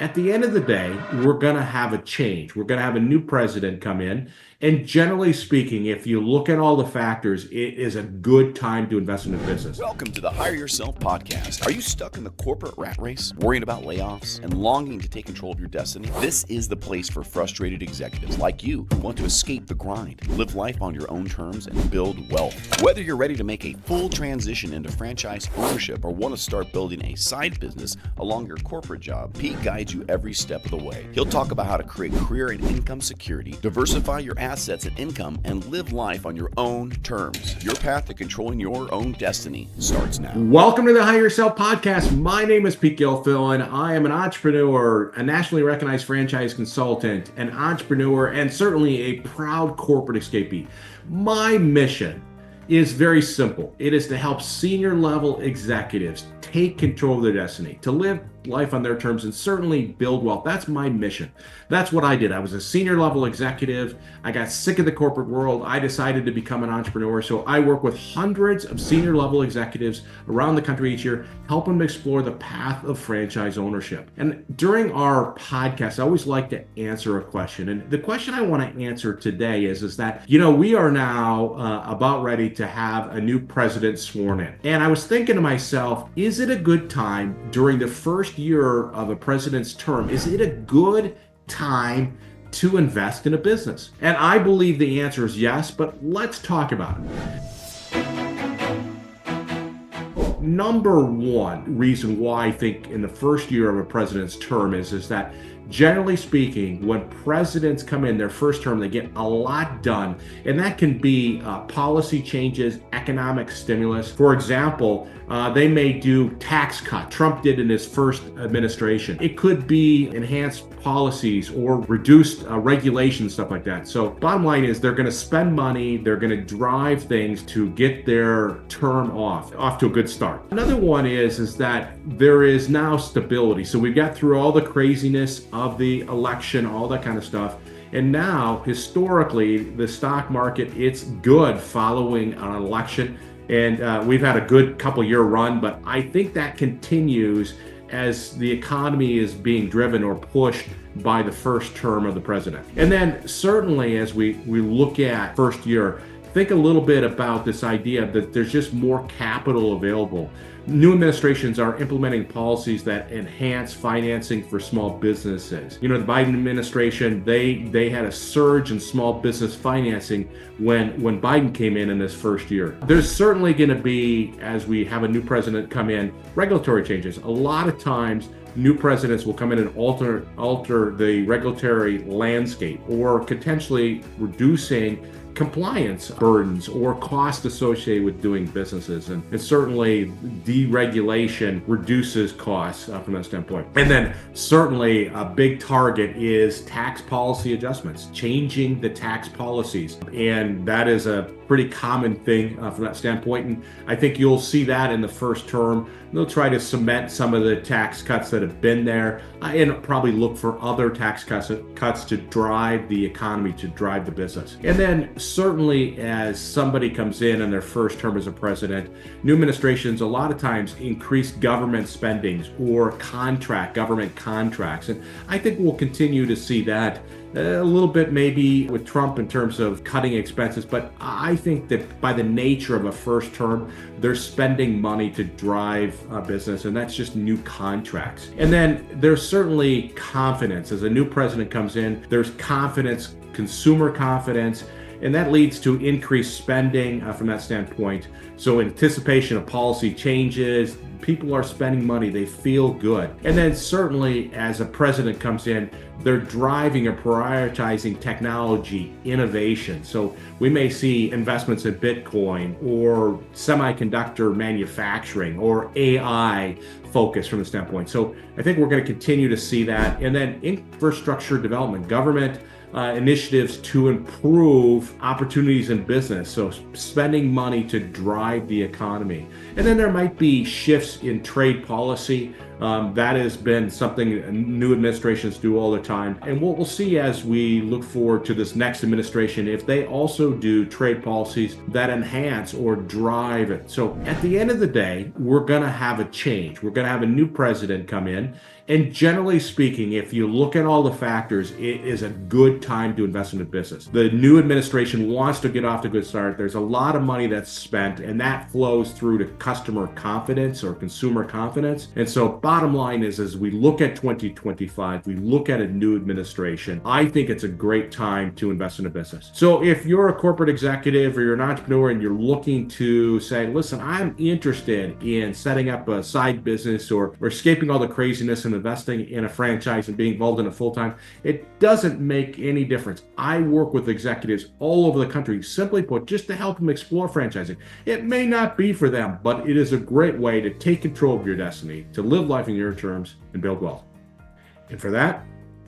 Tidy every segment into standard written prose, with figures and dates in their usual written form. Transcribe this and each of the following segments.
At the end of the day, we're going to have a change. We're going to have a new president come in. And generally speaking, if you look at all the factors, it is a good time to invest in a business. Welcome to the Hire Yourself podcast. Are you stuck in the corporate rat race, worrying about layoffs, and longing to take control of your destiny? This is the place for frustrated executives like you who want to escape the grind, live life on your own terms, and build wealth. Whether you're ready to make a full transition into franchise ownership or want to start building a side business along your corporate job, Pete guides you every step of the way. He'll talk about how to create career and income security, diversify your assets and income, and live life on your own terms. Your path to controlling your own destiny starts now. Welcome to the Hire Yourself podcast. My name is Pete Gilfillan. I am an entrepreneur, a nationally recognized franchise consultant, an entrepreneur, and certainly a proud corporate escapee. My mission is very simple. It is to help senior level executives take control of their destiny, to live life on their terms, and certainly build wealth. That's my mission. That's what I did. I was a senior level executive. I got sick of the corporate world. I decided to become an entrepreneur. So I work with hundreds of senior level executives around the country each year, helping them explore the path of franchise ownership. And during our podcast, I always like to answer a question. And the question I want to answer today is that, we are now about ready to have a new president sworn in. And I was thinking to myself, is it a good time during the first year of a president's term? Is it a good time to invest in a business? And I believe the answer is yes, but let's talk about it. Number one reason why I think in the first year of a president's term is that generally speaking, when presidents come in their first term, they get a lot done. And that can be policy changes, economic stimulus. For example, they may do tax cut. Trump did in his first administration. It could be enhanced policies or reduced regulations, stuff like that. So bottom line is they're going to spend money. They're going to drive things to get their term off to a good start. Another one is that there is now stability. So we've got through all the craziness of the election, all that kind of stuff. And now, historically, the stock market, it's good following an election. And we've had a good couple-year run, but I think that continues as the economy is being driven or pushed by the first term of the president. And then certainly as we look at first year, think a little bit about this idea that there's just more capital available. New administrations are implementing policies that enhance financing for small businesses. The Biden administration, they had a surge in small business financing when Biden came in his first year. There's certainly going to be, as we have a new president come in, regulatory changes. A lot of times, new presidents will come in and alter the regulatory landscape or potentially reducing compliance burdens or costs associated with doing businesses. And certainly deregulation reduces costs from that standpoint. And then certainly a big target is tax policy adjustments, changing the tax policies. And that is a pretty common thing from that standpoint. And I think you'll see that in the first term. They'll try to cement some of the tax cuts that have been there and probably look for other tax cuts to drive the economy, to drive the business. And then certainly as somebody comes in their first term as a president, new administrations a lot of times increase government spendings or government contracts. And I think we'll continue to see that a little bit maybe with Trump in terms of cutting expenses, but I think that by the nature of a first term, they're spending money to drive a business, and that's just new contracts. And then there's certainly confidence. As a new president comes in, there's confidence, consumer confidence, and that leads to increased spending from that standpoint. So in anticipation of policy changes, people are spending money, they feel good. And then certainly as a president comes in, they're driving or prioritizing technology innovation. So we may see investments in Bitcoin or semiconductor manufacturing or AI focus from the standpoint. So I think we're going to continue to see that. And then infrastructure development, government initiatives to improve opportunities in business. So spending money to drive the economy. And then there might be shifts in trade policy That has been something new administrations do all the time. And what we'll see as we look forward to this next administration, if they also do trade policies that enhance or drive it. So at the end of the day, we're going to have a change. We're going to have a new president come in. And generally speaking, if you look at all the factors, it is a good time to invest in a business. The new administration wants to get off to a good start. There's a lot of money that's spent, and that flows through to customer confidence or consumer confidence. And so bottom line is, as we look at 2025, we look at a new administration, I think it's a great time to invest in a business. So if you're a corporate executive or you're an entrepreneur and you're looking to say, listen, I'm interested in setting up a side business or escaping all the craziness and investing in a franchise and being involved in it full-time, it doesn't make any difference. I work with executives all over the country, simply put, just to help them explore franchising. It may not be for them, but it is a great way to take control of your destiny, to live life in your terms and build wealth. And for that,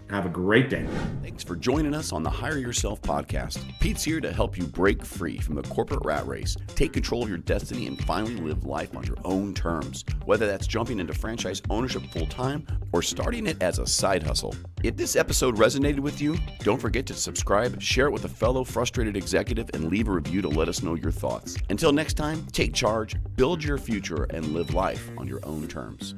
have a great day. Thanks for joining us on the Hire Yourself podcast. Pete's here to help you break free from the corporate rat race, take control of your destiny, and finally live life on your own terms, whether that's jumping into franchise ownership full-time or starting it as a side hustle. If this episode resonated with you, don't forget to subscribe, share it with a fellow frustrated executive, and leave a review to let us know your thoughts. Until next time, take charge, build your future, and live life on your own terms.